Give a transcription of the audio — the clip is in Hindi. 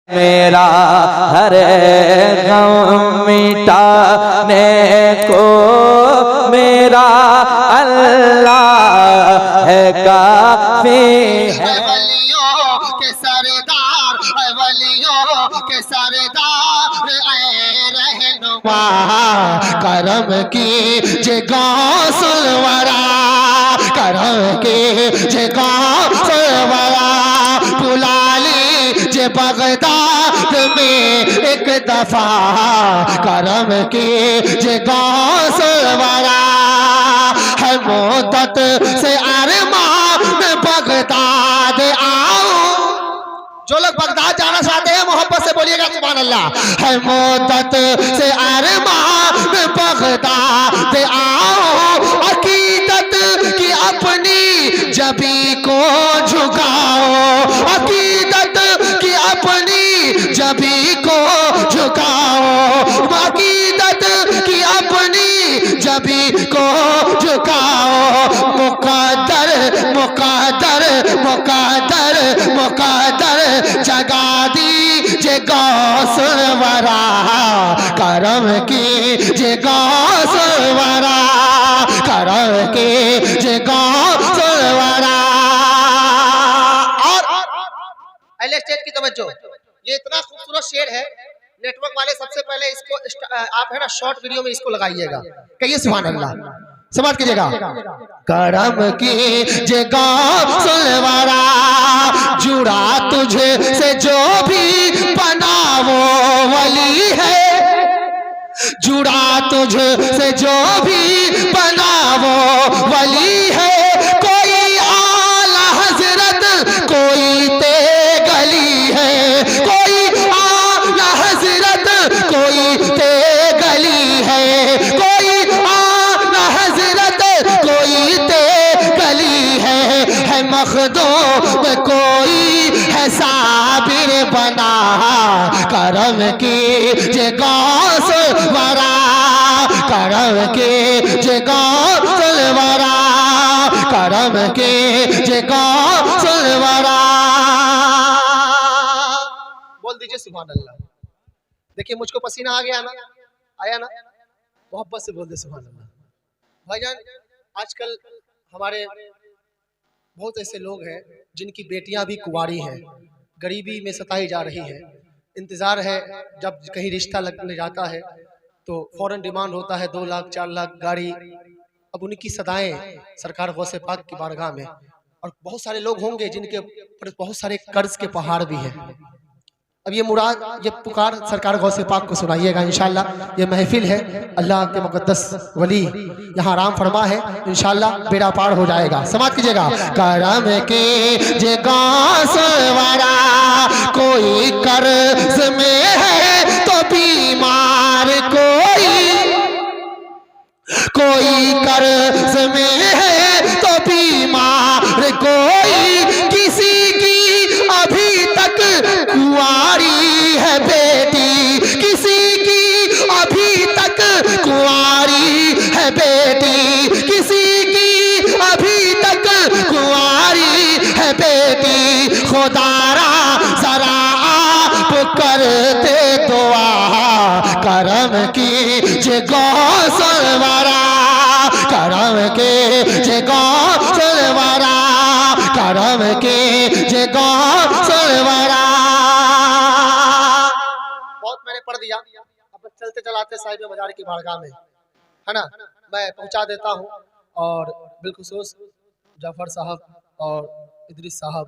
मेरा हर गम मिटाने को मेरा अल्लाह है काफी है। वलियों के सरदार, वलियों के सरदार रहनुमा, करम की जे गौसल वरा, करम की जे गौसल वरा, बुला ली जे बगदाद में एक दफा, करम की जे गौसल वरा, है मोदत से अरमान बगदाद आओ। जो लोग बगदाद जाना चाहते हैं मोहब्बत से बोलिएगा सुभान अल्लाह। है मोदत से अरमान बगदाद आओ, अकीदत की अपनी जबी को झुकाओ, अकीदत की अपनी जबी को झुकाओ, अकीदत की अपनी जबी को झुकाओ। मुक़द्दर मुक़द्दर मुक़द्दर मुक़द्दर जगा दी जे गौसल वरा, करम की जे गौसल वरा, करम की जे गौसल वरा। और पहले स्टेज की तवज्जो, ये इतना खूबसूरत शेर है, नेटवर्क वाले सबसे पहले इसको आप है ना शॉर्ट वीडियो में इसको लगाइएगा, कहिए सुभान अल्लाह, समझ कीजिएगा। करम की जे गौसल वरा, जुड़ा तुझे से जो भी बना वो वली है, जुड़ा तुझे से जो भी बना वो वली है। कोई आला हजरत कोई ते गली है, कोई आला हजरत कोई ते गली है, कोई आला हजरत कोई ते गली है मखदूम कोई है साबिर बना, करम की जे गौसल वरा, करम की जे गौसल वरा, करम की जे गौसल वरा। बोल दीजिए सुभान अल्लाह। देखिए मुझको पसीना आ गया ना, आया ना, मोहब्बत से बोल दे सुभान अल्लाह। भाईजान आजकल हमारे बहुत ऐसे लोग हैं जिनकी बेटियां भी कुंवारी हैं, गरीबी में सताई जा रही है, इंतज़ार है जब कहीं रिश्ता लगने जाता है तो फौरन डिमांड होता है 2 लाख 4 लाख गाड़ी। अब उनकी सदाएं सरकार गौसे पाक की बारगाह में, और बहुत सारे लोग होंगे जिनके ऊपर बहुत सारे कर्ज के पहाड़ भी हैं। अब ये मुराद, ये पुकार सरकार गौसे पाक को सुनाइएगा इंशाल्लाह। ये महफिल है, अल्लाह के मुकद्दस वली यहाँ आराम फरमा है, इंशाल्लाह बेड़ा पार हो जाएगा। समाज कीजिएगा। करम के जे गौसल वरा, कोई कर्ज में है तो बीमार, कोई कर्ज में है तो बीमार, कोई किसी की अभी तक कुंवारी है बेटी, किसी की अभी तक कुंवारी है बेटी, किसी की अभी तक कुंवारी है बेटी। खुदारा जरा आप करते दुआ, करम की जे गौसल वरा, करम के जे गौसल वरा, करम के जे गौसल वरा। बहुत मैंने पढ़ दिया, अब चलते चलाते साहिब मजार की बारगाह में है ना, मैं पहुंचा देता हूं। और बिलखुसूस जाफर साहब और इदरीस साहब